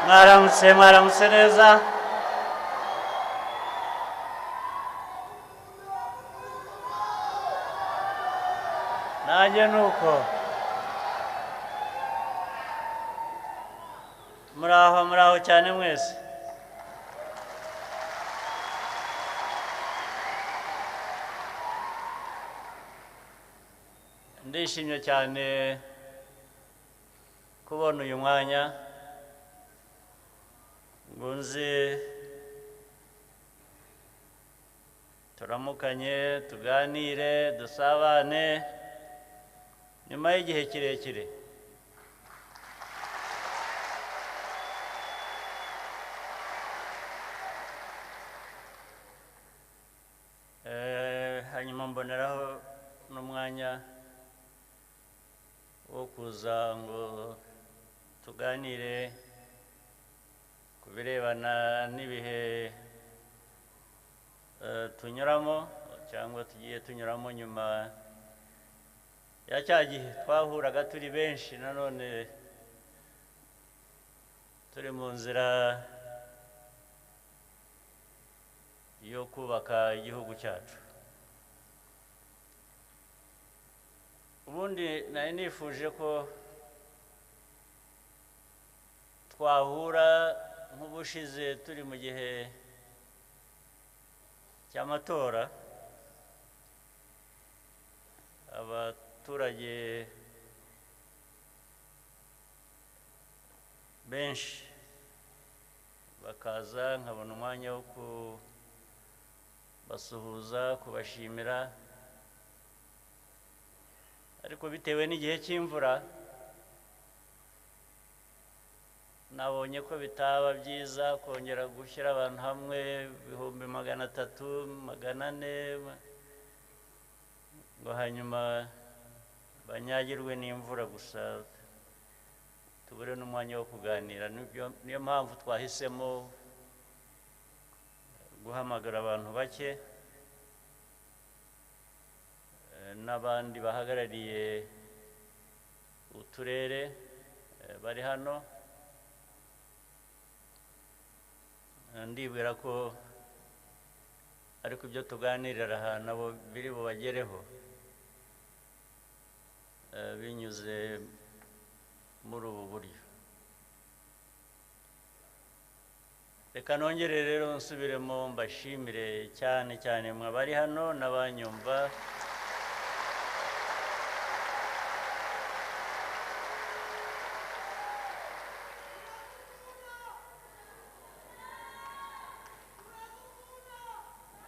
mwaramutse neza nanjye nuko muraho cyane mwese ndishimye cyane kubona uyu mwanya ngo nze turamukanye tuganire dusabane nyuma y'igihe kirekire hanyuma mboneraho n'umwanya wo kuza ngo tuganire ku birebana n'ibihe tunyuramo cyangwa tugiye tunyuramo nyuma ya cya gihe twahuraga turi benshi nanone turi mu nzira yo kubaka igihugu cyacu ubundi nari nifuje ko twahura nk'ubushize turi mu gihe cy'amatora abaturage benshi bakaza nkabona umwanya wo kubasuhuza kubashimira ariko bitewe n'igihe cy'imvura nabonye ko bitaba byiza kongera gushyira abantu hamwe 300 400 ngo hanyuma banyagirwe n'imvura gusa tubure n'umwanya wo kuganira niyo mpamvu twahisemo guhamagara abantu bake n'abandi bahagarariye uturere bari hano ndibwira ko ariko ibyo tuganirira aha nabo biri bubagereho binyuze muri ubu buryo reka nongere rero nsubiremo mbashimire cyane cyane mwe bari hano n'abanyumva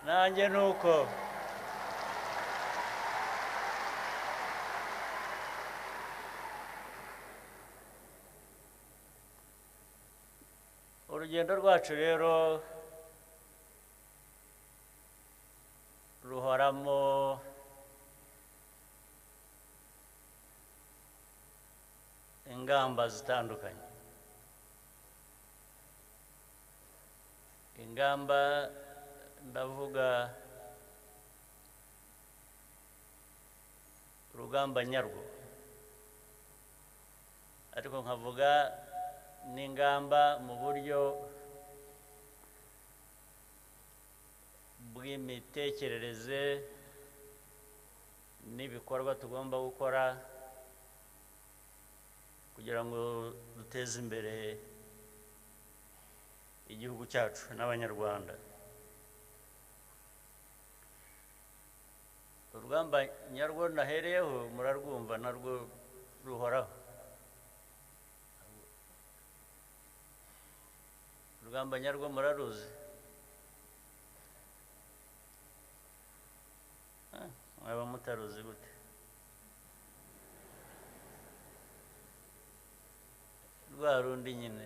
nanjye nuko urugendo rwacu rero ruhoramo ingamba zitandukanye ingamba ndavuga urugamba nyarwo ariko nkavuga n'ingamba mu buryo bw'imitekerereze n'ibikorwa tugomba gukora kugira ngo duteze imbere igihugu cyacu n'abanyarwanda urugamba nyarwo nahereyeho murarwumva narwo ruhoraho urugamba nyarwo muraruzi mwaba mutaruzi gute rwa rundi nyine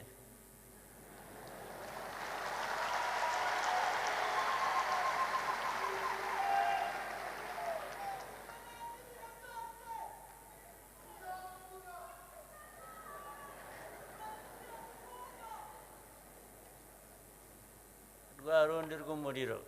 rwa rundi rw'umuriro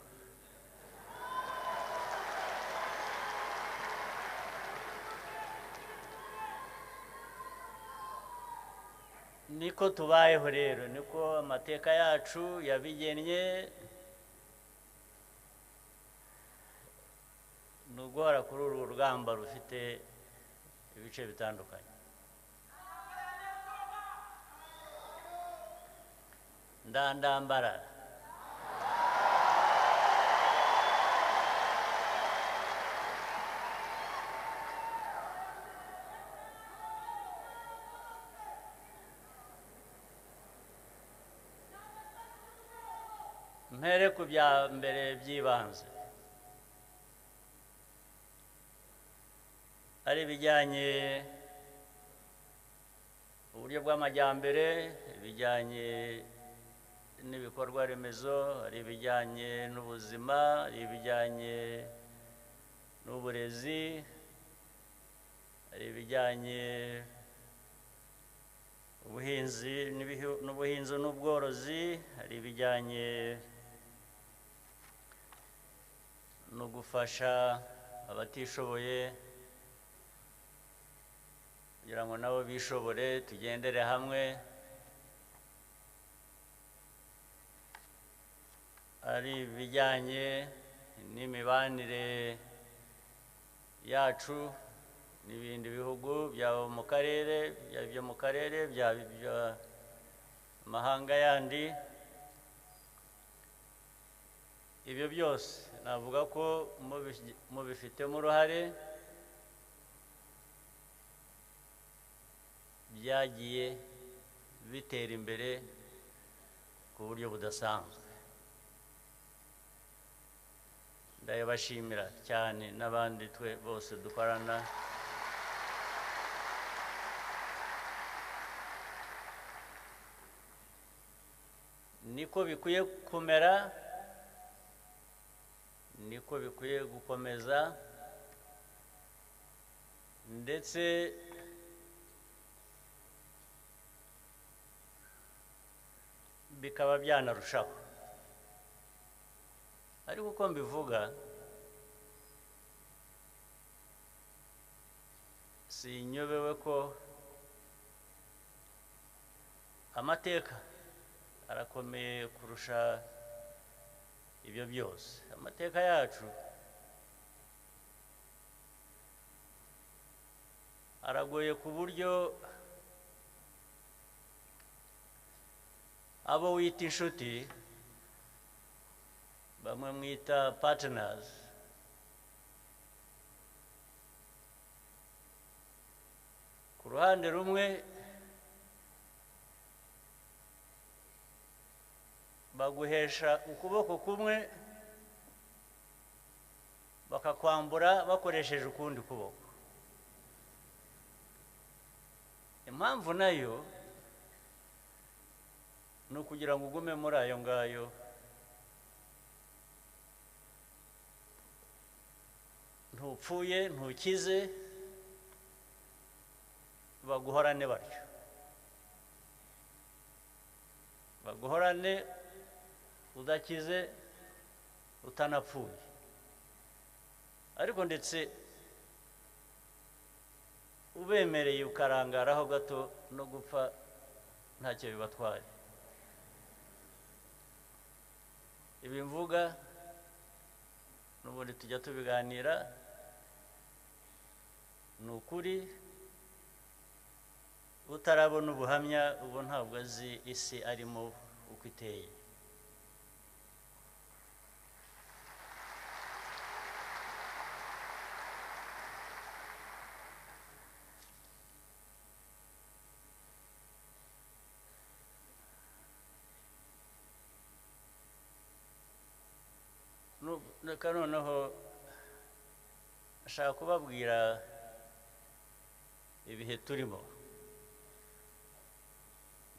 niko tubayeho rero, niko amateka yacu yabigennye. Ni uguhora kuri uru rugamba rufite ibice bitandukanye. Ndandambara. Mpere ku bya mbere by'ibanze, ari ibijyanye uburyo bw'amajyambere, ibijyanye n'ibikorwa remezo, ari ibijyanye n'ubuzima, ari ibijyanye n'uburezi, ari ibijyanye n'ubuhinzi n'ubworozi, hari ibijyanye no gufasha abatishoboye kugira ngo nabo bishobore, tugendere hamwe. Ari ibijyanye n'imibanire yacu n'ibindi bihugu byaba mu karere, byaba ibyo mu karere, byaba iby'amahanga yandi. Ibyo byose navuga ko mubifitemo uruhare, byagiye bitera imbere ku buryo budasanzwe. Ndabashimira cyane n'abandi twe bose dukorana. Niko bikwiye kumera, niko bikwiye gukomeza, ndetse bikaba byanarushaho. Ariko uko mbivuga, sinyobewe ko amateka arakomeye kurusha ibyo byose. Amateka yacu aragoye ku buryo abo wita inshuti, bamwe mwita partners, ku ruhande rumwe baguhesha ukuboko kumwe, bakakwambura bakoresheje ukundi kuboko. Impamvu nayo ni ukugira ngo ugume muri ayo ngayo, ntupfuye ntukize, baguhorane batyo, baguhorane udakize utanapfuye. Ariko ndetse ubemereye ukarangaraho gato no gupfa ntacyo bibatwaye. Ibi mvuga n'ubundi tujya tubiganira, ni ukuri. Utarabona ubuhamya ubu ntabwo azi isi arimo uko iteye. Reka noneho ashaka kubabwira ibihe turimo,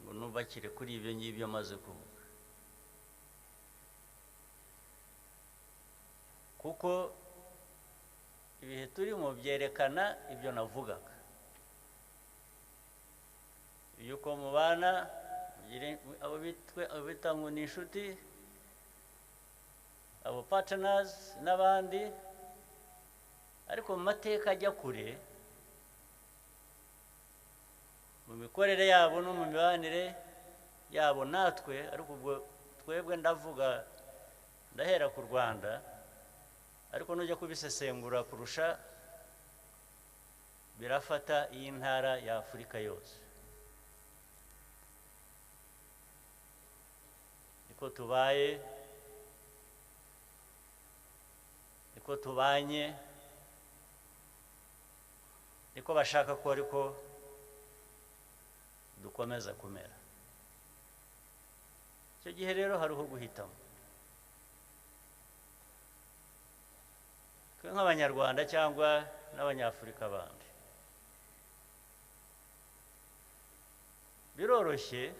ngo nubakire kuri ibyo ngibyo maze kuvuga, kuko ibihe turimo byerekana ibyo navugaga. Yuko mubana, abo bita ngo ni inshuti, abo partners n'abandi, ariko mu mateka ajya kure mu mikorere yabo no mu mibanire yabo natwe, ariko ubwo twebwe ndavuga ndahera ku Rwanda, ariko nujya kubisesengura kurusha birafata iyi ntara ya Afurika yose. Niko tubaye, niko tubanye, niko bashaka ko ariko dukomeza kumera. Icyo gihe rero hariho guhitamo. Twe nk'Abanyarwanda cyangwa n'Abanyafurika bandi, biroroshye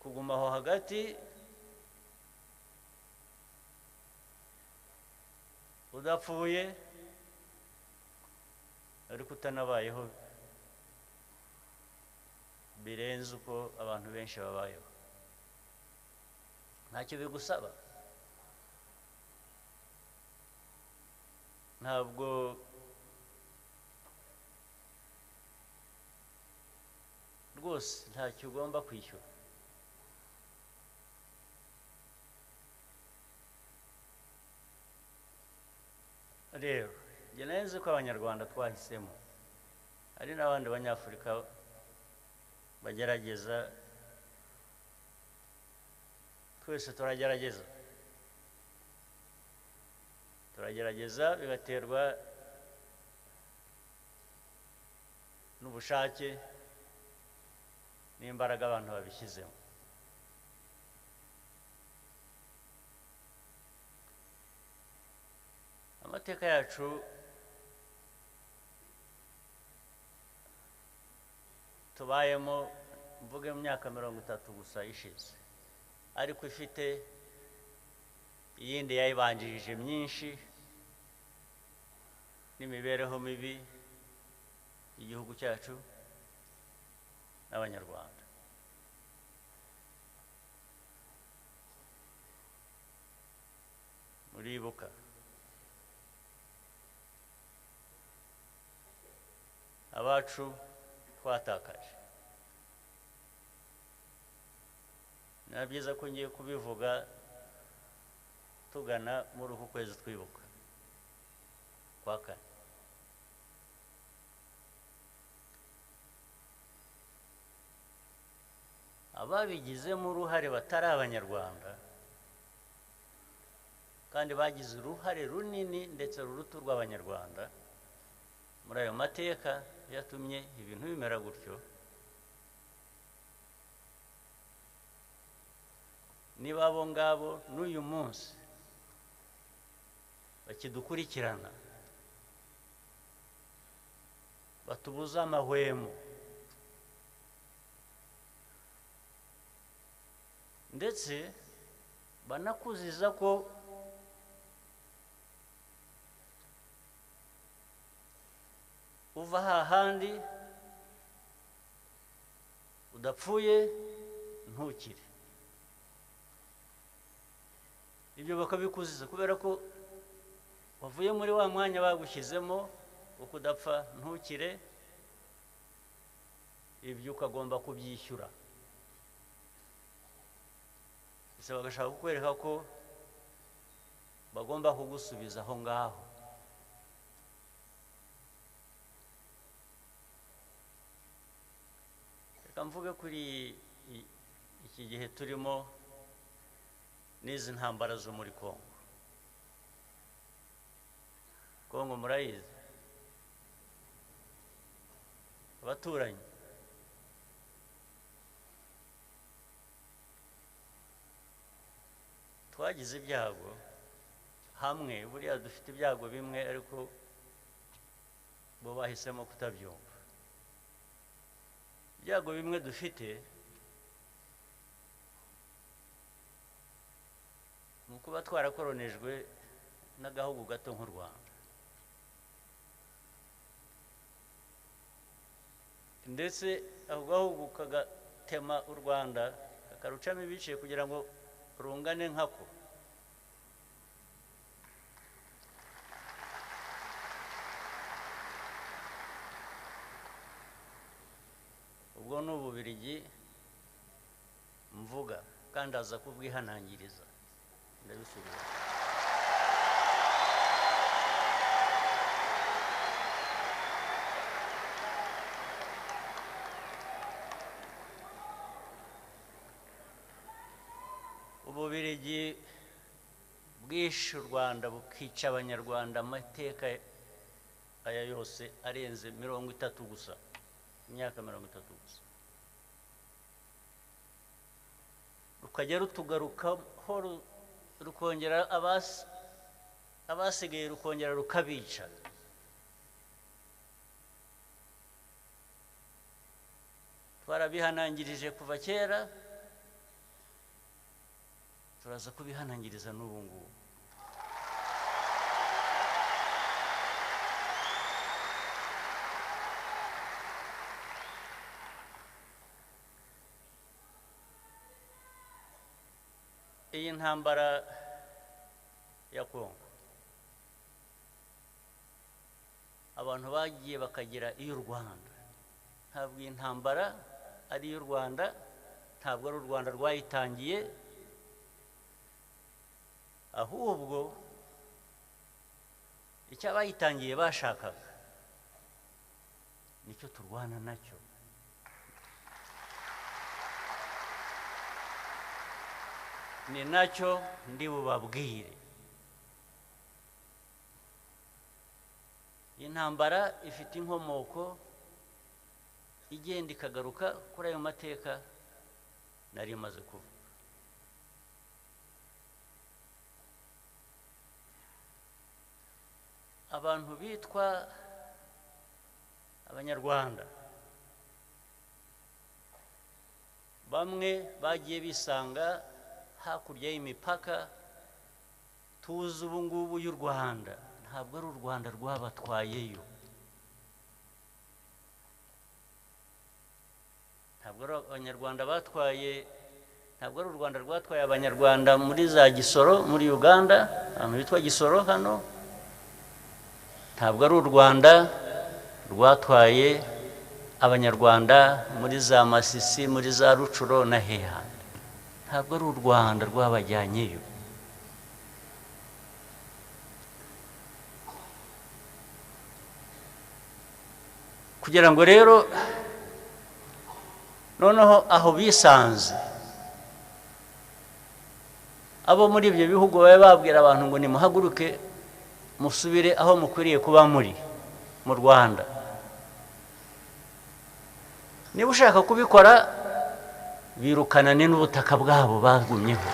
kuguma aho hagati udapfuye ariko utanabayeho birenze uko abantu benshi babayeho. Ntacyo bigusaba, ntabwo rwose ntacyo ugomba kwishyura. Rero njye nzi ko Abanyarwanda twahisemo, hari n'abandi Banyafurika bagerageza, twese turagerageza bigaterwa n'ubushake n'imbaraga abantu babishyizemo. Amateka yacu tubayemo, mvuge mu myaka 30 gusa ishize, ariko ifite iyindi yayibanjirije myinshi n'imibereho mibi y'igihugu cyacu n'Abanyarwanda. Muribuka abacu twatakaje. Ni byiza ko ngiye kubivuga tugana muri uku kwezi twibuka kwa kane. Ababigizemo uruhare batari Abanyarwanda kandi bagize uruhare runini ndetse ruruta urw'Abanyarwanda muri ayo mateka yatumye ibintu bimera gutyo, niba abo ngabo n'uyu munsi bakidukurikirana batubuza amahwemo, ndetse banakuziza ko uva hahandi udapfuye ntukire, ibyo bakabikuziza kubera ko wavuye muri wa mwanya bagushyizemo wo kudapfa ntukire, ibyo ukagomba kubyishyura. Ese bagashaka kukwereka ko bagomba kugusubiza aho ngaho. Reka mvuge kuri iki gihe turimo n'izi ntambara zo muri Kongo. Kongo murayizi, abaturanyi. Twagize ibyago hamwe, buriya dufite ibyago bimwe ariko bo bahisemo kutabyumva. Ibyago bimwe dufite ni ukuba twarakoronejwe n'agahugu gato nk'u Rwanda, ndetse ako gahugu kagatema u Rwanda kakarucamo ibice kugira ngo rungane nkako. ni Ububiligi mvuga kandi aza kubwihanangiriza ndabisubiza. Ububiligi bwishe u Rwanda bukica abanyarwanda amateka aya yose arenze 30 gusa, imyaka 30 gusa, rukajya rutugarukaho rukongera abasigaye rukongera rukabica. Twarabihanangirije kuva kera, turaza kubihanangiriza n'ubu ngubu. Iyi ntambara ya Kongo abantu bagiye bakagira iy'u Rwanda, ntabwo iyi ntambara ari iy'u Rwanda, ntabwo ari u Rwanda rwayitangiye, ahubwo icyo abayitangiye bashakaga nicyo turwana nacyo. Ni nacyo ndi bubabwire. Intambara ifite inkomoko igenda ikagaruka kuri ayo mateka nari maze kuvuga. Abantu bitwa Abanyarwanda bamwe bagiye bisanga hakurya y'imipaka tuzi ubu ngubu y'u Rwanda, ntabwo ari u Rwanda rwabatwayeyo, ntabwo ari Abanyarwanda batwaye, ntabwo ari u Rwanda rwatwaye Abanyarwanda muri za Gisoro muri Uganda, ahantu bitwa Gisoro hano, ntabwo ari u Rwanda rwatwaye Abanyarwanda muri za Masisi muri za Rucuro na Heha, ntabwo ari u Rwanda rwabajyanyeyo. Kugira ngo rero noneho aho bisanze abo muri ibyo bihugu babe babwira abantu ngo nimuhaguruke musubire aho mukwiriye kuba muri mu Rwanda, niba ushaka kubikora birukanane n'ubutaka bwabo bagumyeho.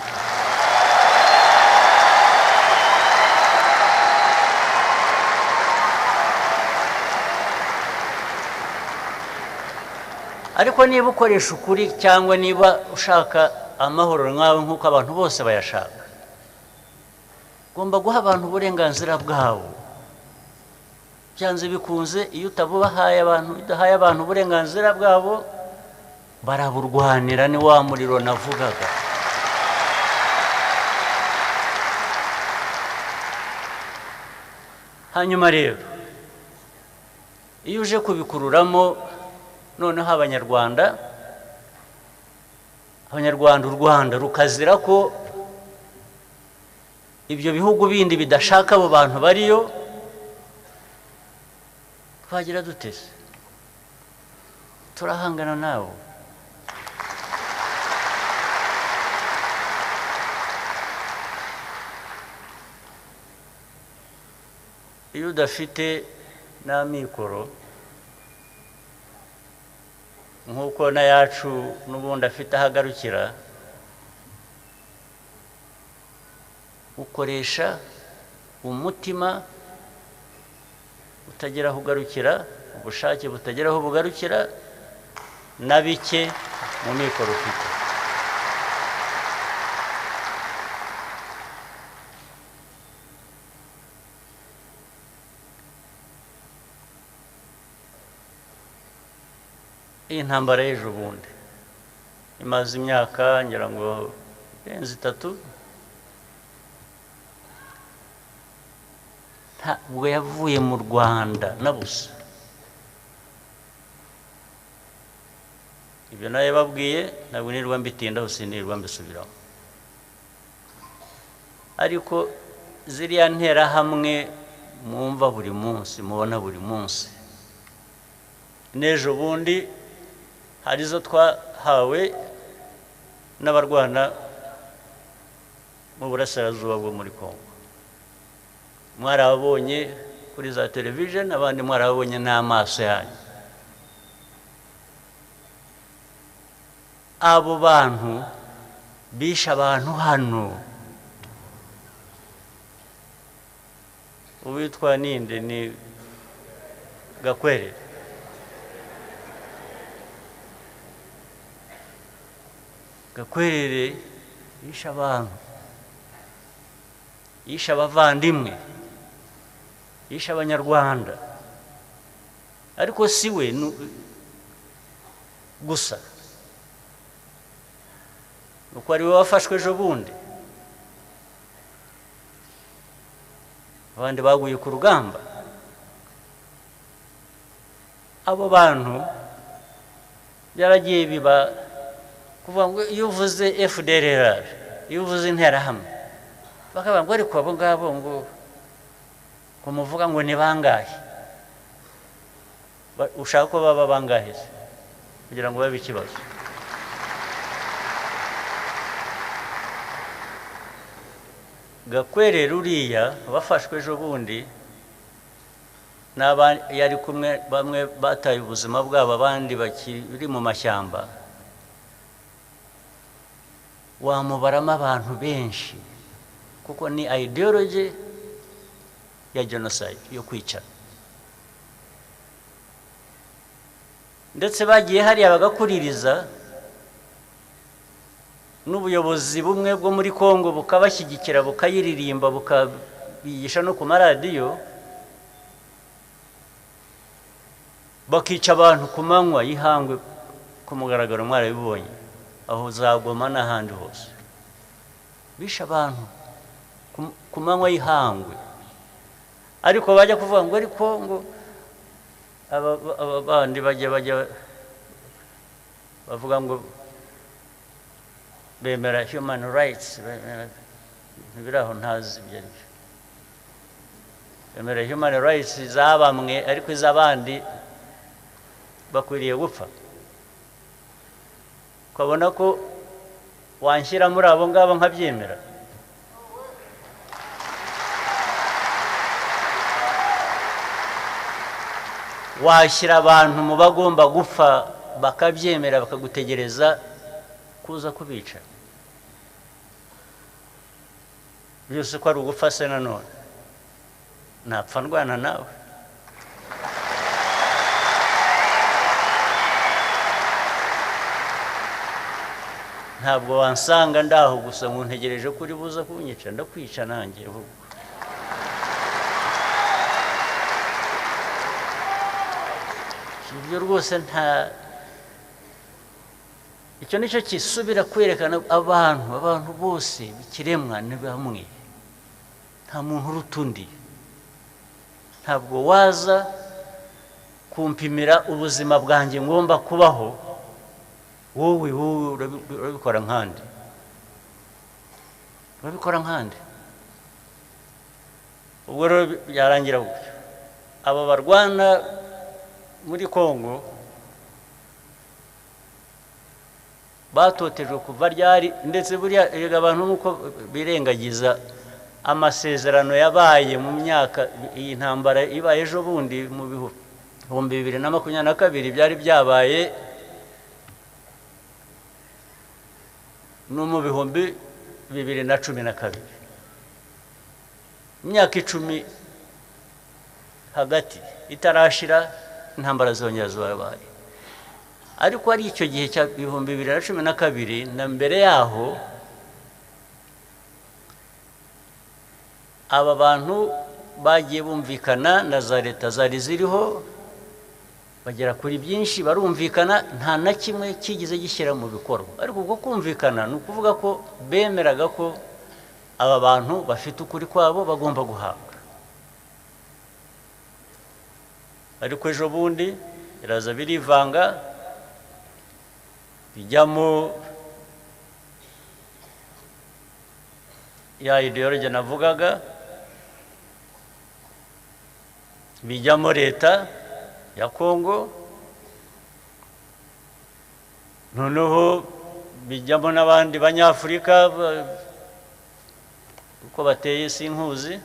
Ariko niba ukoresha ukuri cyangwa niba ushaka amahoro nkawe nk'uko abantu bose bayashaka, ugomba guha abantu uburenganzira bwabo. Byanze bikunze iyo utabuhaye abantu, udahaye abantu uburenganzira bwabo, baraburwanira. Ni wa muriro navugaga. Hanyuma rero iyo uje kubikururamo noneho Abanyarwanda u Rwanda rukazira ko ibyo bihugu bindi bidashaka abo bantu bariyo, twagira dutese, turahangana nabo. Iyo udafite n'amikoro nk'uko na yacu n'ubundi afite ahagarukira, ukoresha umutima utagira aho ugarukira, ubushake butagira aho bugarukira, na bike mu mikoro ufite. Iyi ntambara y'ejo bundi imaze imyaka ngira ngo irenze 3, ntabwo yavuye mu Rwanda na busa. ibyo naye babwiye ntabwo nirwa mbitindaho sinirwa mbisubiraho ariko ziriya ntera hamwe mwumva buri munsi mubona buri munsi n'ejo bundi hari izo twahawe n'abarwana mu burasirazuba bwo muri Kongo mwarabonye kuri za television abandi mwarabonye n'amaso yanyu abo bantu bisha abantu hano uwitwa ninde ni Gakwerere Gakwerere yisha abantu yisha abavandimwe yisha abanyarwanda ariko siwe gusa uko ari we wafashwe ejo bundi abandi baguye ku rugamba abo bantu byaragiye biba kuvuga ngo iyo uvuze FDLR iyo uvuze interahamwe bakavuga ngo ariko abo ngabo ngo kumuvuga ngo ni bangahe ushaka ko baba bangahe kugira ngo babe ikibazo Gakwerere uriya bafashwe ejo bundi yari kumwe bamwe bataye ubuzima bwabo abandi bakiri mu mashyamba wamubaramo abantu benshi kuko ni ideology ya genocide yo kwica ndetse bagiye hariya bagakuririza n'ubuyobozi bumwe bwo muri Kongo bukabashyigikira bukayiririmba bukabigisha no ku maradiyo bakica abantu ku manywa y'ihangwe ku mugaragaro mwarabibonye aho zagoma n'ahandi hose bisha abantu ku manywa y'ihangwe ariko bajya kuvuga ngo ariko ngo aba bandi bajya bavuga ngo bemera human rights biraho ntazi ibyo ari byo bemera human rights zabamwe ariko iz'abandi bakwiriye gupfa ukabona ko wanshyira muri abo ngabo nkabyemera washyira abantu mu bagomba gupfa bakabyemera bakagutegereza kuza kubica byose ko ari ugupfa se nanone napfa ndwana nawe ntabwo wansanga ndaho gusa nkuntegereje kuri buza kunyica ndakwica nanjye ahubwo ibyo rwose icyo nicyo kisubira kwerekana abantu bose ikiremwa ni bamwe nta muntu uruta undi ntabwo waza kumpimira ubuzima bwanjye ngomba kubaho wowe urabikora nkandi ubwo rero byarangira gutyo aba barwana muri Kongo batotejwe kuva ryari ndetse buriya abantu nuko birengagiza amasezerano yabaye mu myaka iyi ntambara ibaye ejo bundi mu bihumbi 2022 byari byabaye no mu bihumbi 2012 imyaka 10 hagati itarashira intambara zongera zabaye ariko ari icyo gihe cya 2012 na mbere yaho aba bantu bagiye bumvikana na za leta zari ziriho bagera kuri byinshi barumvikana nta na kimwe kigize gishyira mu bikorwa ariko uko kumvikana ni ukuvuga ko bemeraga ko aba bantu bafite ukuri kwabo bagomba guhabwa ariko ejo bundi iraza birivanga bijyamo ya ideology navugaga, bijyamo leta ya Kongo, noneho bijyamo n'abandi banyafurika uko bateye sinkuzi,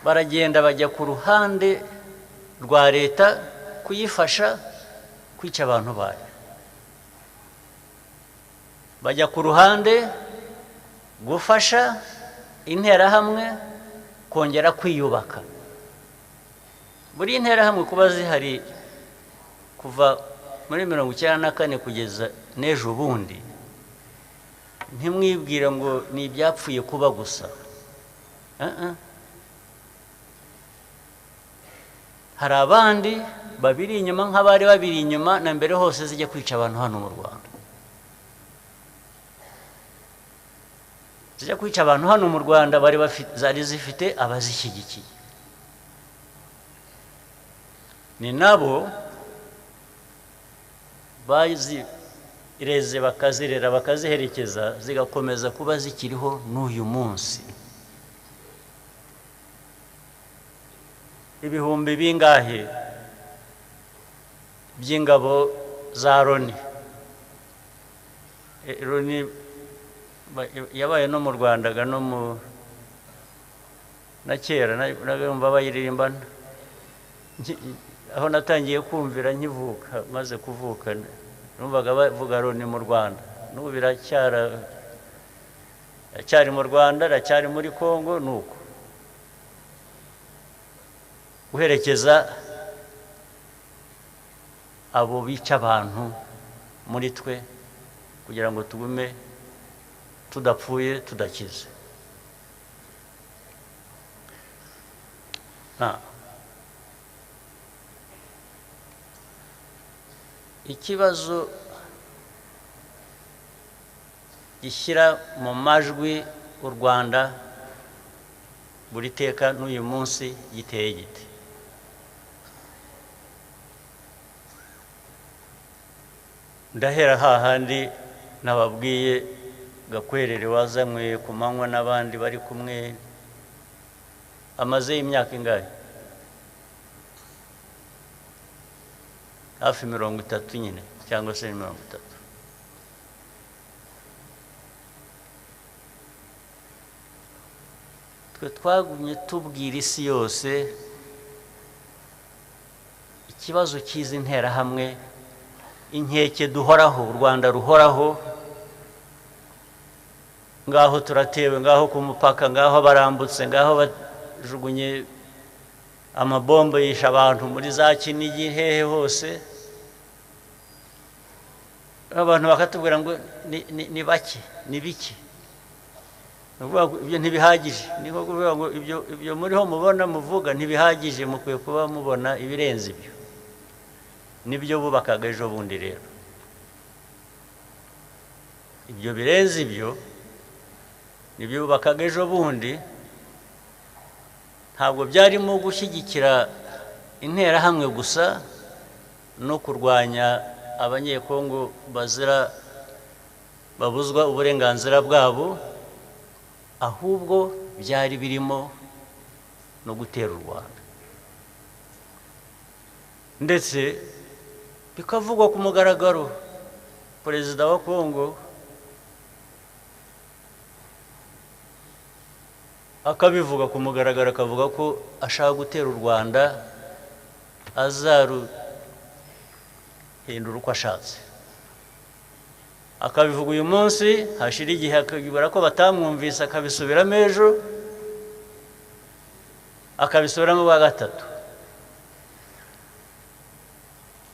baragenda bajya ku ruhande rwa leta kuyifasha kwica abantu bayo, bajya ku ruhande gufasha interahamwe kongera kwiyubaka. Muri interahamwe kuba zihari kuva muri 1994 kugeza n'ejo bundi, ntimwibwira ngo ni ibyapfuye kuba gusa. Hari abandi babiri inyuma nk'abari babiri inyuma na mbere hose zijya kwica abantu hano mu Rwanda. Zijya kwica abantu hano mu Rwanda zari zifite abazishyigikiye. Ni nabo bazireze bakazirera bakaziherekeza zigakomeza kuba zikiriho n'uyu munsi. Ibihumbi bingahe by'ingabo za Loni. Loni yabaye no mu Rwanda no mu na kera nagomba bayiririmba aho natangiye kumvira nkivuka, maze kuvuka numvaga bavuga Loni mu Rwanda. N'ubu biracyari mu Rwanda, racyari muri Kongo. Nuko guherekeza abo bica abantu muri twe kugira ngo tugume tudapfuye tudakize. Ikibazo gishyira mu majwi u Rwanda buri teka n'uyu munsi giteye gite? Ndahera hahandi nababwiye Gakwerere wazanywe ku manywa n'abandi bari kumwe, amaze imyaka ingahe? Hafi 30 nyine cyangwa se 30. Twe twagumye tubwira isi yose ikibazo cy'izi nterahamwe, inkeke duhoraho, u Rwanda ruhoraho, ngaho turatewe, ngaho ku mupaka, ngaho barambutse, ngaho bajugunye amabombe yisha abantu muri za Kinigi, hehe hose. Abantu bakatubwira ngo ni bake, ni biki. Ibyo ntibihagije. Niko kuvuga ngo ibyo muriho mubona muvuga ntibihagije, mukwiye kuba mubona ibirenze ibyo. Nibyo bubakaga ejo bundi rero. Ibyo birenze ibyo nibyo bubakaga ejo bundi. Ntabwo byarimo gushyigikira interahamwe gusa no kurwanya abanyekongo babuzwa uburenganzira bwabo, ahubwo byari birimo no gutera u Rwanda, ndetse bikavugwa ku mugaragaro. Perezida wa Kongo akabivuga ku mugaragaro, akavuga ko ashaka gutera u Rwanda, azaruhindura uko ashatse. Akabivuga uyu munsi, hashira igihe akabibara ko batamwumvise, akabisubiramo ejo, akabisubiramo bwa gatatu.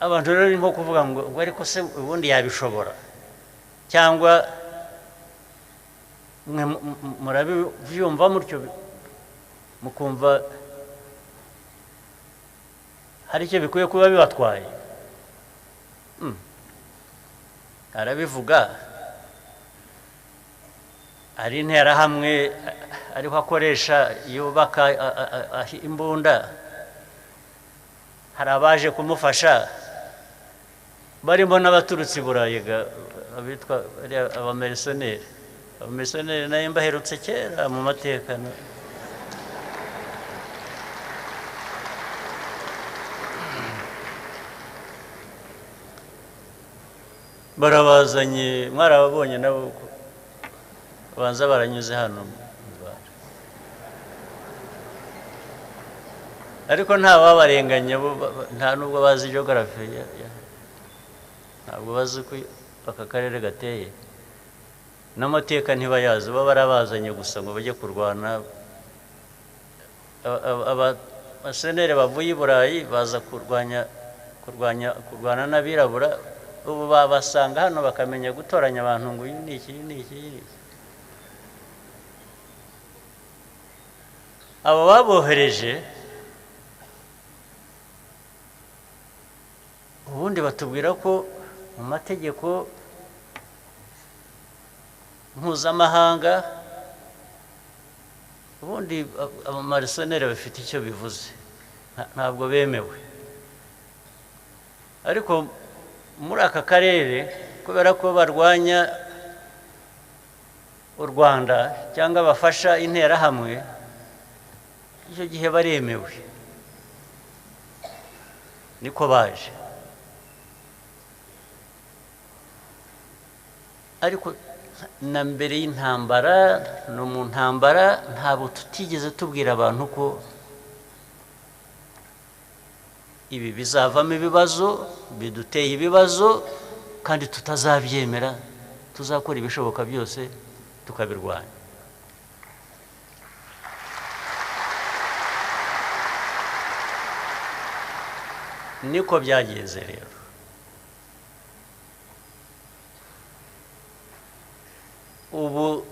Abantu rero nko kuvuga ngo ariko se ubundi yabishobora, cyangwa murabyumva mutyo mukumva hari icyo bikwiye kuba bibatwaye. Arabivuga ari interahamwe ariho akoresha yubaka imbunda hari abaje kumufasha barimo n'abaturutse i Burayi abitwa abamisiyoneri nayo mbaherutse kera mu mateka barabazanye mwarababonye nabo banza baranyuze hano mu Rwanda ariko nta babarenganya nta nubwo bazi geography ntabwo bazi ko aka karere gateye n'amateka ntibayazi baba barabazanye gusa ngo bajye kurwana abasenere bavuye i Burayi baza kurwana n'abirabura ubu babasanga hano bakamenya gutoranya abantu ngo uyu ni iki abo babohereje ubundi batubwira ko mu mategeko mpuzamahanga ubundi abamarisoneri bafite icyo bivuze ntabwo bemewe ariko muri aka karere kubera ko barwanya u Rwanda cyangwa bafasha interahamwe icyo gihe baremewe niko baje ariko na mbere y'intambara no mu ntambara ntabwo tutigeze tubwira abantu ko ibi bizavamo ibibazo biduteye ibibazo kandi tutazabyemera tuzakora ibishoboka byose tukabirwanya niko byagenze rero ubu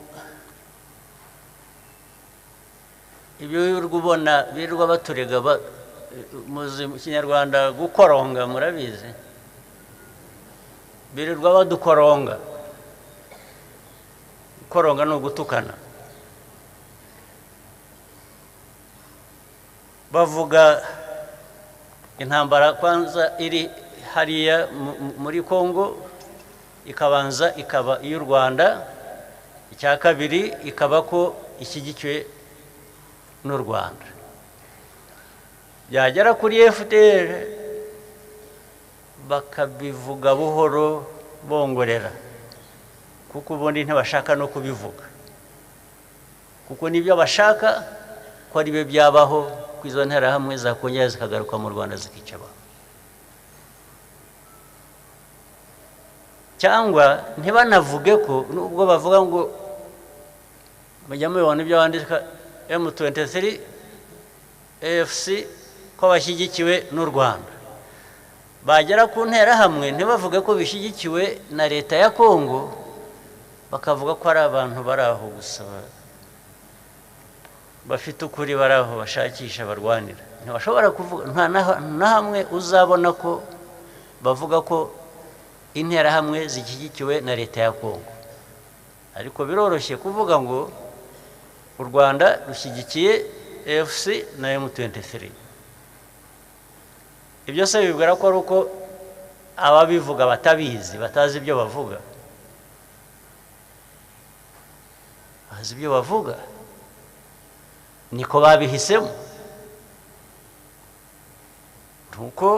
ibyo ubona birirwa baturega muzi mu Kinyarwanda gukoronga murabizi birirwa badukoronga gukoronga ni ugutukana bavuga intambara kwanza iri hariya muri Kongo ikabanza ikaba iy'u Rwanda icya kabiri ikaba ko ishyigikiwe n'u Rwanda byagera kuri FDR bakabivuga buhoro bongorera kuko ubundi ntibashaka no kubivuga kuko nibyo bashaka ko ari byo byabaho ku izo nterahamwe zakongera zikagaruka mu Rwanda zikica abantu cyangwa ntibanavuge ko nubwo bavuga ngo mujya mubibona ibyo bandika M23 AFC ko bashyigikiwe n'u Rwanda bagera ku nterahamwe ntibavuge ko bishyigikiwe na leta ya Kongo bakavuga ko ari abantu bari aho gusa bafite ukuri bari aho bashakisha barwanira ntibashobora kuvuga nta na hamwe uzabona ko bavuga ko interahamwe zishyigikiwe na leta ya Kongo ariko biroroshye kuvuga ngo u Rwanda rushyigikiye AFC na M23 ibyo se bibwira ko ari uko ababivuga batabizi batazi ibyo bavuga bazi ibyo bavuga niko babihisemo nuko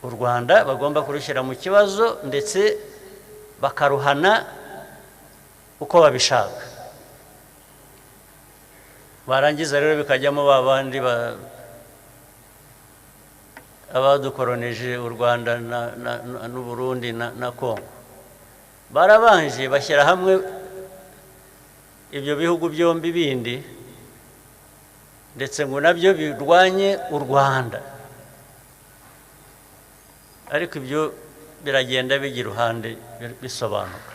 u Rwanda bagomba kurushyira mu kibazo ndetse bakaruhana uko babishaka barangiza rero bikajyamo babandi abadukoroneje u Rwanda n'u Burundi na Kongo barabanje bashyira hamwe ibyo bihugu byombi bindi ndetse ngo nabyo birwanye u Rwanda ariko ibyo biragenda bigira uruhande bisobanuka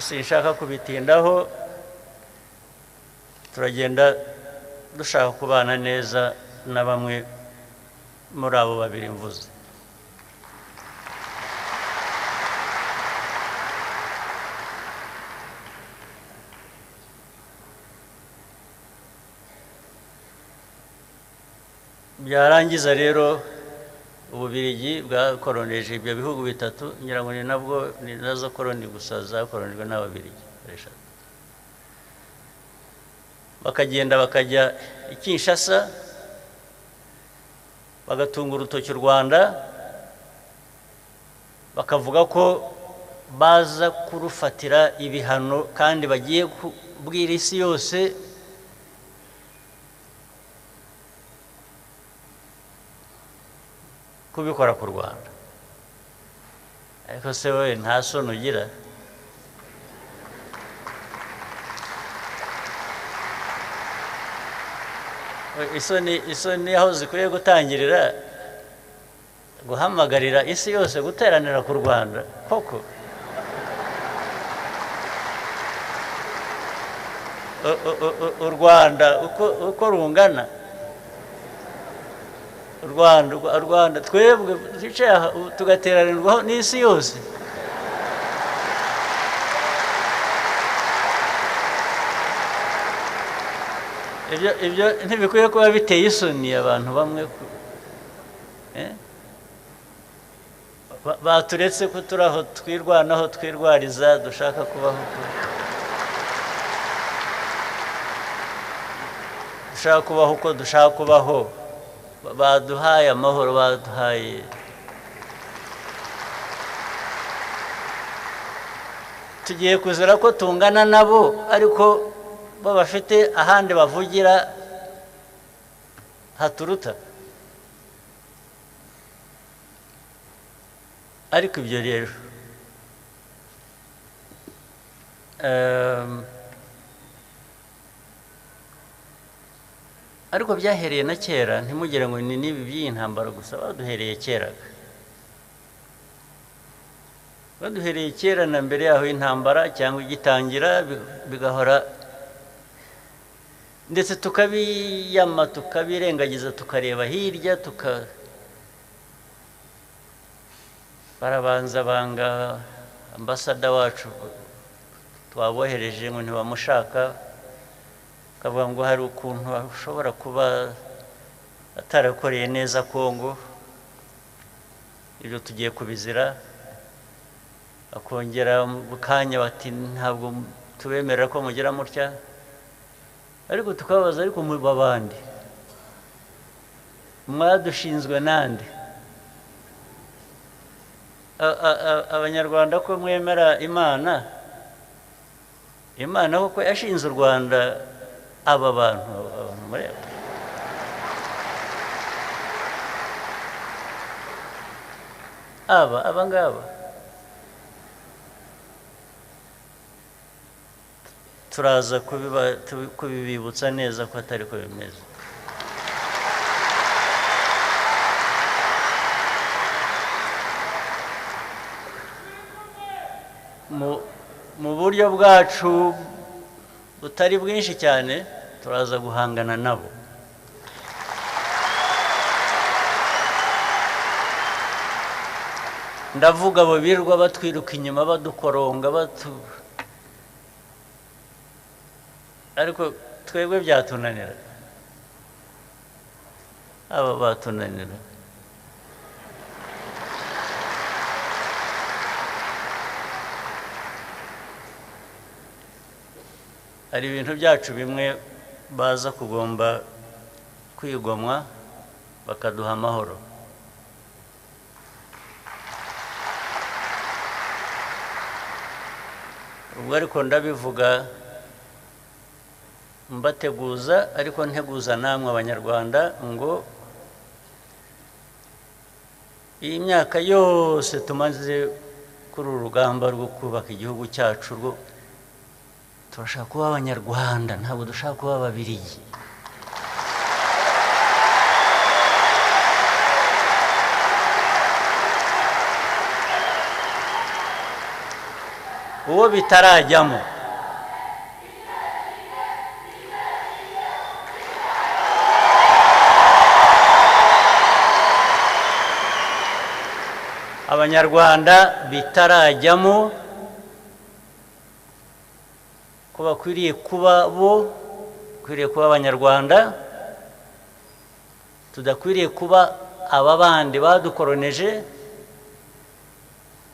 sinshaka kubitindaho turagenda dushaka kubana neza na bamwe muri abo babiri mvuze byarangiza rero Ububiligi bwakoroneje ibyo bihugu bitatu ngira ngo ni nabwo ni nazo koloni gusa zakoronijwe n'Ababiligi eshatu bakagenda bakajya i Kinshasa bagatunga urutoki u Rwanda bakavuga ko baza kurufatira ibihano kandi bagiye kubwira isi yose kubikora ku Rwanda ariko se wowe nta soni ugira isoni aho zikwiye gutangirira guhamagarira isi yose guteranira ku Rwanda koko u Rwanda uko rungana u Rwanda twebwe twicaye aha tugateranirwaho n'isi yose ibyo ntibikwiye kuba biteye isoni abantu bamwe baturetse ko turi aho twirwanaho twirwariza dushaka kubaho dushaka kubaho uko dushaka kubaho baduhaye amahoro baduhaye tugiye kuzira ko tungana nabo ariko bo bafite ahandi bavugira haturuta ariko ibyo rero ariko byahereye na kera ntimugire ngo ni n'ibi by'iyi ntambara gusa baduhereye kera baduhereye kera na mbere yaho y'intambara cyangwa igitangira bigahora ndetse tukabiyama tukabirengagiza tukareba hirya barabanza banga ambasada wacu twabohereje ngo ntibamushaka kavuga ngo hari ukuntu ashobora kuba atarakoreye neza Kongo ibyo tugiye kubizira akongera mu kanya bati ntabwo tubemerera ko mugira mutya ariko tukabaza ariko mu babandi mwadushinzwe nande abanyarwanda ko mwemera Imana koko yashinze u Rwanda aba bantu mureba aba ngaba turaza kubibibutsa neza ko atari ko bimeze mu buryo bwacu butari bwinshi cyane turaza guhangana nabo ndavuga abo birirwa batwiruka inyuma badukoronga ariko twebwe byatunanira aba batunanira hari ibintu byacu bimwe baza kugomba kwigomwa bakaduha amahoro ubwo ariko ndabivuga mbateguza ariko nteguza namwe abanyarwanda ngo iyi myaka yose tumaze kuri uru rugamba rwo kubaka igihugu cyacu rwo turashaka kuba abanyarwanda ntabwo dushaka kuba ababiligi uwo bitarajyamo abanyarwanda bitarajyamo ko bakwiriye kuba bo bakwiriye kuba abanyarwanda tudakwiriye kuba aba bandi badukoroneje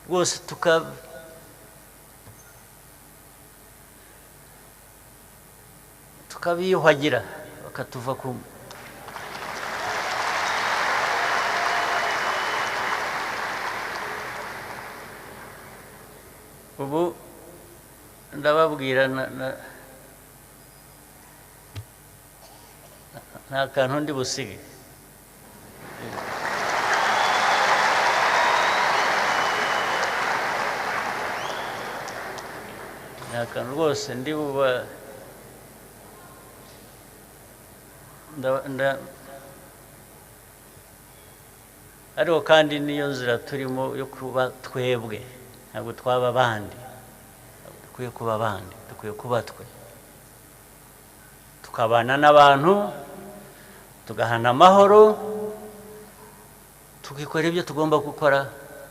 rwose tukabiyuhagira bakatuva ku ubu ndababwira nta kantu ndi busige nta kantu rwose ndi buba ariko kandi niyo nzira turimo yo kuba twebwe ntabwo twaba abandi dukwiye kuba abandi dukwiye kuba twe tukabana n'abantu tugahana amahoro tukikora ibyo tugomba gukora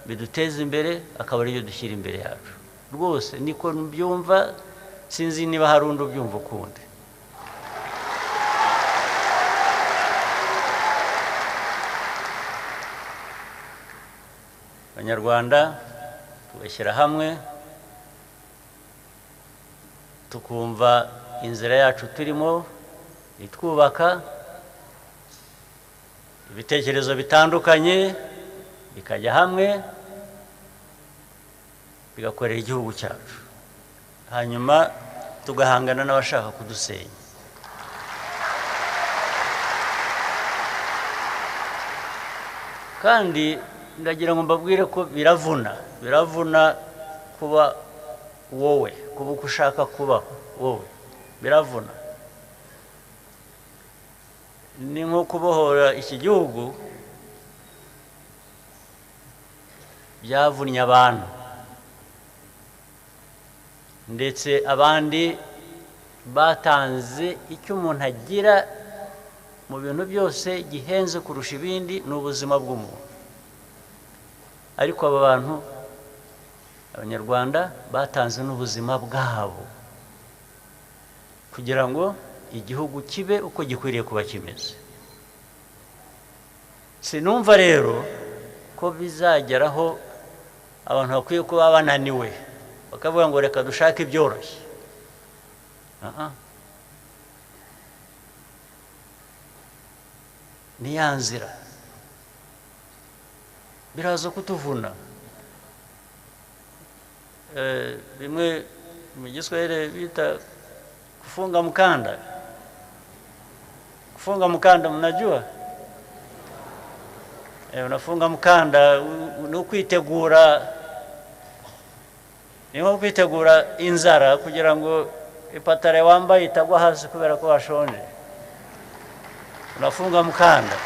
biduteza imbere akaba ari byo dushyira imbere yacu rwose niko mbyumva sinzi niba hari undi ubyumva ukundi abanyarwanda tugashyira hamwe tukumva inzira yacu turimo itwubaka ibitekerezo bitandukanye bikajya hamwe bigakorera igihugu cyacu hanyuma tugahangana n'abashaka kudusenya kandi ndagira ngo mbabwire ko biravuna kuba wowe kuba uko ushaka kubaho wowe biravuna ni nko kubohora iki gihugu byavunnye abantu ndetse abandi batanze icyo umuntu agira mu bintu byose gihenze kurusha ibindi ni ubuzima bw'umuntu ariko aba bantu abanyarwanda batanze n'ubuzima bwabo kugira ngo igihugu kibe uko gikwiriye kuba kimeze sinumva rero ko bizageraho abantu bakwiye kuba bananiwe bakavuga ngo reka dushake ibyoroshye ni ya nzira biraza kutuvuna bimwe mu Giswahili bita kufunga mkanda mnajua unafunga mkanda no kwitegura niho kwitegura inzara kugira ngo ipatare wambaye itagwa hasi kubera ko washonje unafunga mkanda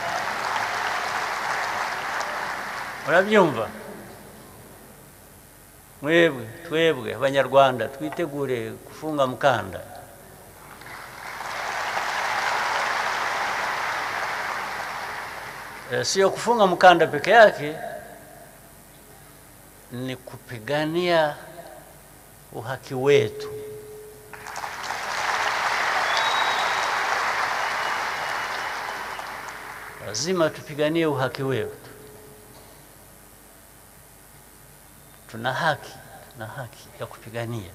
urabyumva twebwe abanyarwanda twitegure kufunga mkanda sio kufunga mkanda peke yake ni kupigania uhaki wetu lazima tupiganie uhaki wetu tuna haki ya kupigania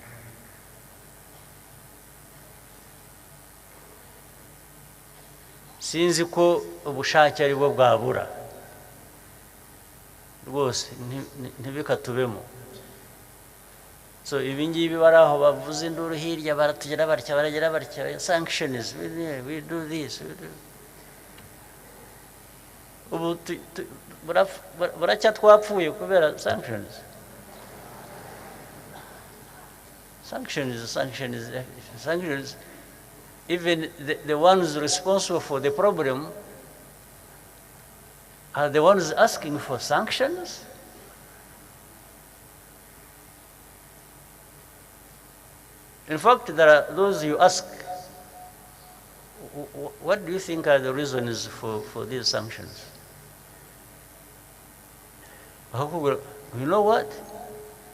sinzi ko ubushake ari bwo bwabura rwose ntibikatubemo so ibingibi baraho bavuze induru hirya baratugera barya sanctions we do this ubu buracya twapfuye kubera sanctions even the ones responsible for the problem are the ones asking for sanctions. In fact, there are those you ask, what do you think are the reasons for these sanctions? You know what?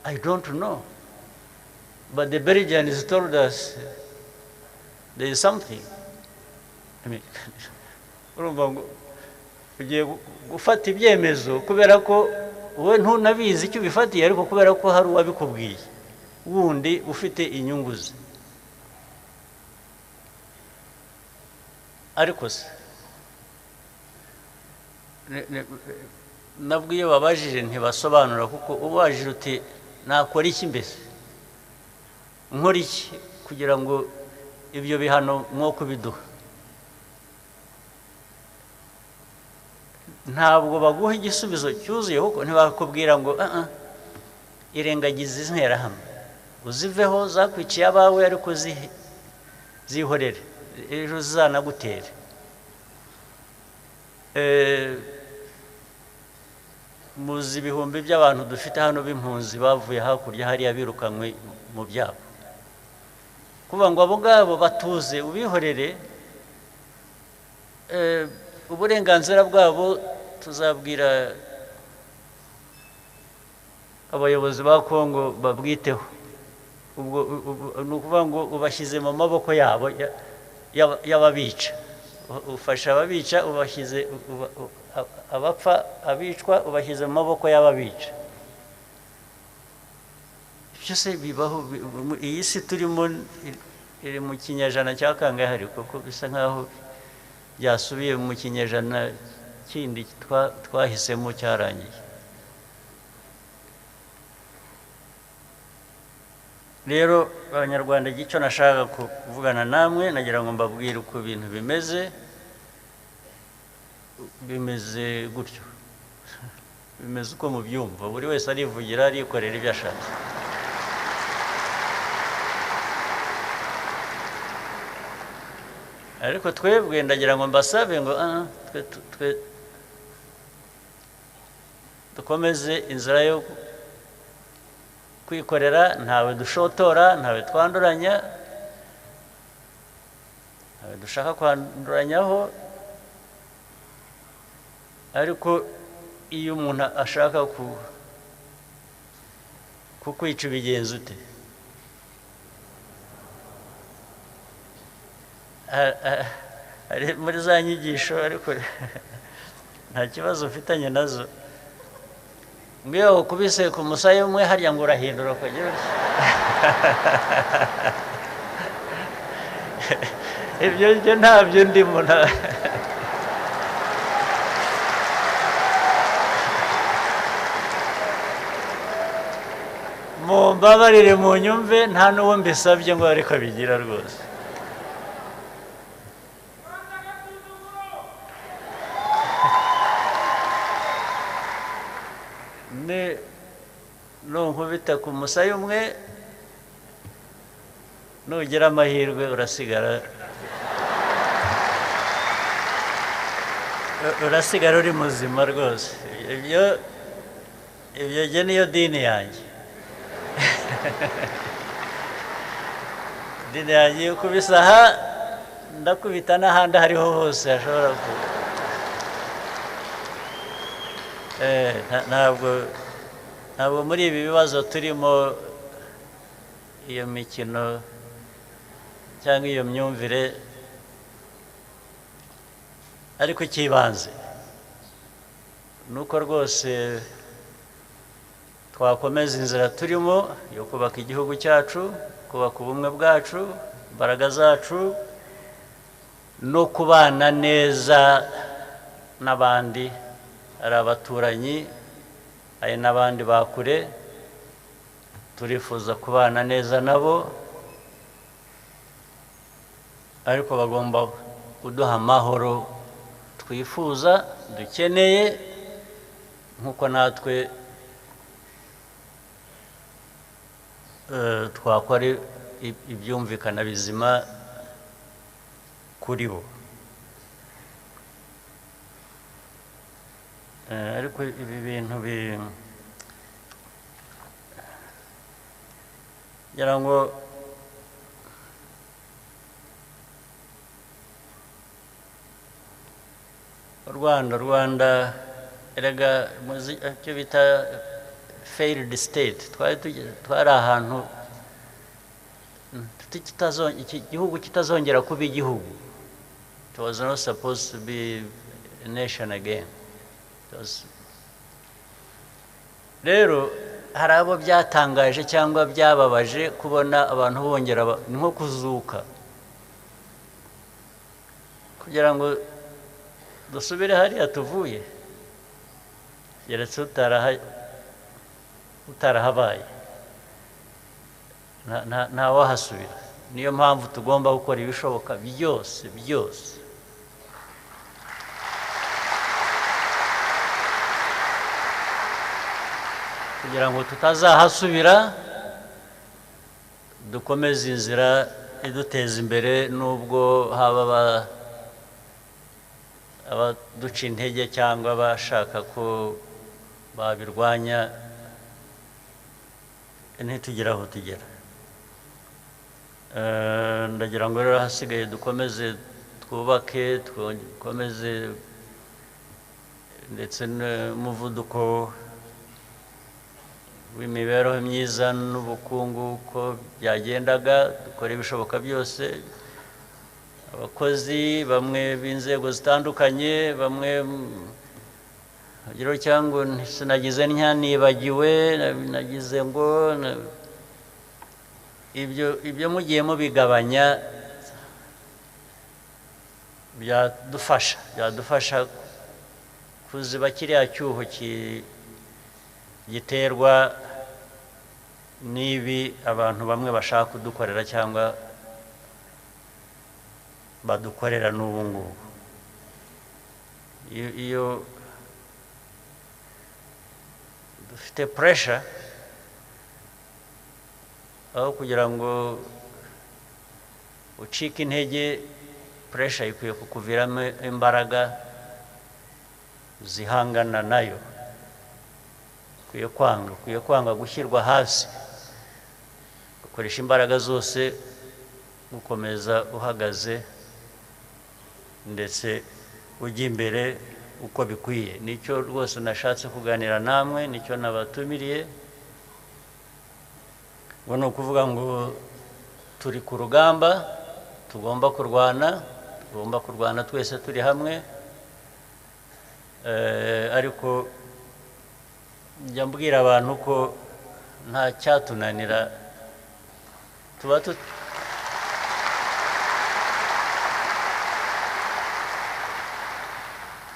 I don't know. But the Belgians told us there is something. I mean, ugiye gufata ibyemezo kubera ko wowe ntunabizi icyo ubifatiye ariko kubera ko hari uwabikubwiye wundi ufite inyungu ze ariko se nabwo iyo babajije ntibasobanura kuko ubajije uti nakora iki mbese nkora iki kugira ngo ibyo bihano mwo kubiduha ntabwo baguha igisubizo cyuzuye kuko ntibakubwira ngo irengagiza interahamwe uziveho zakwiciye abawe ariko zihorere ejo zizanagutere muzi ibihumbi by'abantu dufite hano b'impunzi bavuye hakurya hariya birukanywe mu byabo kuvuga ngo abo ngabo batuze ubihorere uburenganzira bwabo tuzabwira abayobozi ba Kongo babwiteho ubwo ni ukuvuga ngo ubashyize mu maboko yabo y'ababica ufasha ababica ubashyize abapfa abicwa ubashyize mu maboko y'ababica byose bibaho iyi si turimo iri mu kinyejana cya kangahe hari kuko bisa nkaho byasubiye mu kinyejana kindi twahisemo cyarangiye rero abanyarwanda icyo nashaka kuvugana namwe nagira ngo mbabwire uko ibintu bimeze gutyo bimeze uko mubyumva buri wese arivugira arikorera ibyo ashaka ariko twebwe ndagira ngo mbasabe ngo twe dukomeze inzira yo kwikorera ntawe dushotora ntawe twanduranya ntawe dushaka kwanduranyaho ariko iyo umuntu ashaka kukwica ibigenza ute ari muri za nyigisho ariko nta kibazo ufitanye nazo mwiyo ukubise ku musaya umwe harya ngo urahindura ukagira ibyo njye ntabyo ndimo mumbabarire mu nyumve nta n'uwo mbisabye ngo ariko bigira rwose nunkubita ku musaya umwe nugira amahirwe urasigara uri muzima rwose ibyo jye niyo dini yanjye dini yanjye yo kubisa aha ndakubita n'ahandi hariho hose hashobora ntabwo muri ibi bibazo turimo iyo mikino cyangwa iyo myumvire ariko ikibanze ni uko rwose twakomeza inzira turimo yo kubaka igihugu cyacu kubaka ubumwe bwacu imbaraga zacu no kubana neza n'abandi ari abaturanyi hari n'abandi bakure turifuza kubana neza nabo ariko bagomba kuduha amahoro twifuza dukeneye nk'uko natwe twakora ibyumvikana bizima kuri bo ariko ibi bintu ngira ngo Rwanda erega icyo bita failed state twari ahantu igihugu kitazongera kuba igihugu. It was not supposed to be a nation again. Rero hari abo byatangaje cyangwa byababaje kubona abantu bongera ni nko kuzuka kugira ngo dusubire hariya tuvuye yeretse utarahabaye nta wahasubira. Niyo mpamvu tugomba gukora ibishoboka byose kugira ngo tutazahasubira, dukomeze inzira iduteza imbere, nubwo haba abaduca intege cyangwa bashaka ko babirwanya, ntitugire aho tugera. Ndagira ngo rero hasigaye dukomeze twubake, dukomeze ndetse n'umuvuduko w'imibereho myiza n'ubukungu uko byagendaga, dukora ibishoboka byose. Abakozi bamwe b'inzego zitandukanye, bamwe cyangwa sinagize nibagiwe, nagize ngo ibyo mugiye mubigabanya byadufasha kuziba kiriya cyuho giterwa n'ibi abantu bamwe bashaka kudukorera cyangwa badukorera n'ubu ngubu. Iyo dufite pressure, aho kugira ngo ucike intege, pressure ikwiye kukuviramo imbaraga zihangana nayo. Ukwiye kwanga gushyirwa hasi, ukoresha imbaraga zose gukomeza uhagaze ndetse ujya imbere uko bikwiye. Nicyo rwose nashatse kuganira namwe, nicyo nabatumiriye. Ngo ni ukuvuga ngo turi ku rugamba, tugomba kurwana twese turi hamwe, ariko njya mbwira abantu ko nta cyatunanira,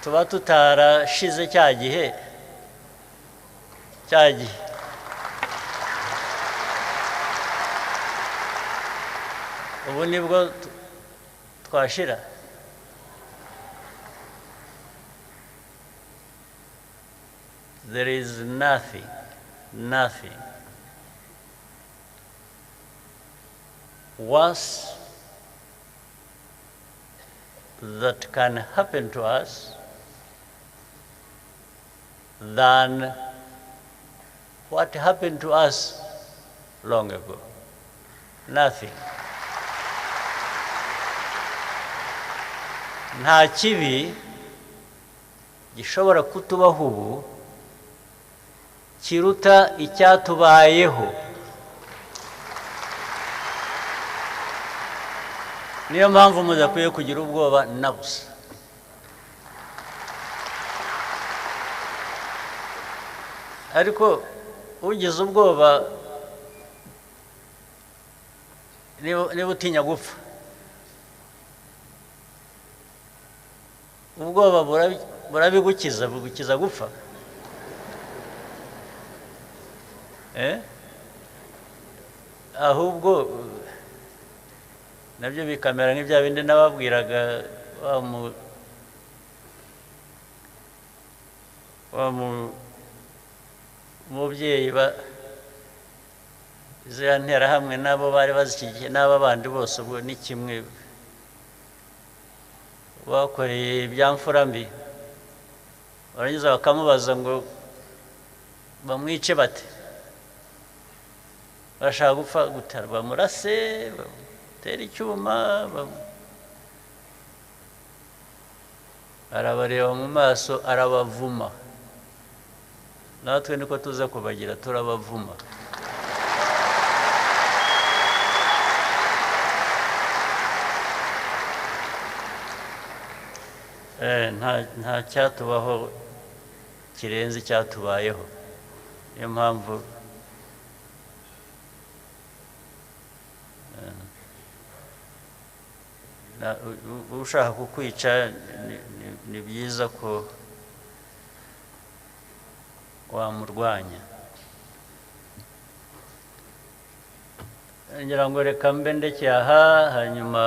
tuba tutarashize cya gihe ubu nibwo twashira. There is nothing worse that can happen to us than what happened to us long ago. Nothing. Nta kibi gishobora kutubaho ubu kiruta icyatubayeho. Niyo mpamvu mudakwiye kugira ubwoba na busa. Ariko ugize ubwoba niba utinya gupfa, ubwoba burabigukiza gupfa. Ahubwo nabyo bikamera nk'ibya bindi nababwiraga wa mubyeyi ziriya nterahamwe nabo bari bazishyigikiye n'aba bandi bose, ubwo ni kimwe, bakoreye ibyamfura mbi, barangiza bakamubaza ngo bamwice bate, bashaka gupfa gutara, bamurase, bamutera icyuma, arabareba mu maso, arabavuma. Natwe niko tuza kubagira, turabavuma. nta cyatubaho kirenze icyatubayeho niyo mpamvu ushaka kukwica ni byiza ko wamurwanya ngira ngo reka mbe ndekeye aha hanyuma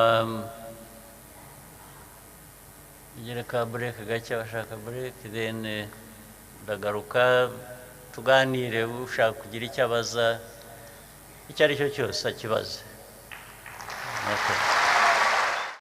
ngere ka break gake bashaka break then ndagaruka tuganire ushaka kugira icyo abaza icyo ari cyo cyose akibaze. Okay.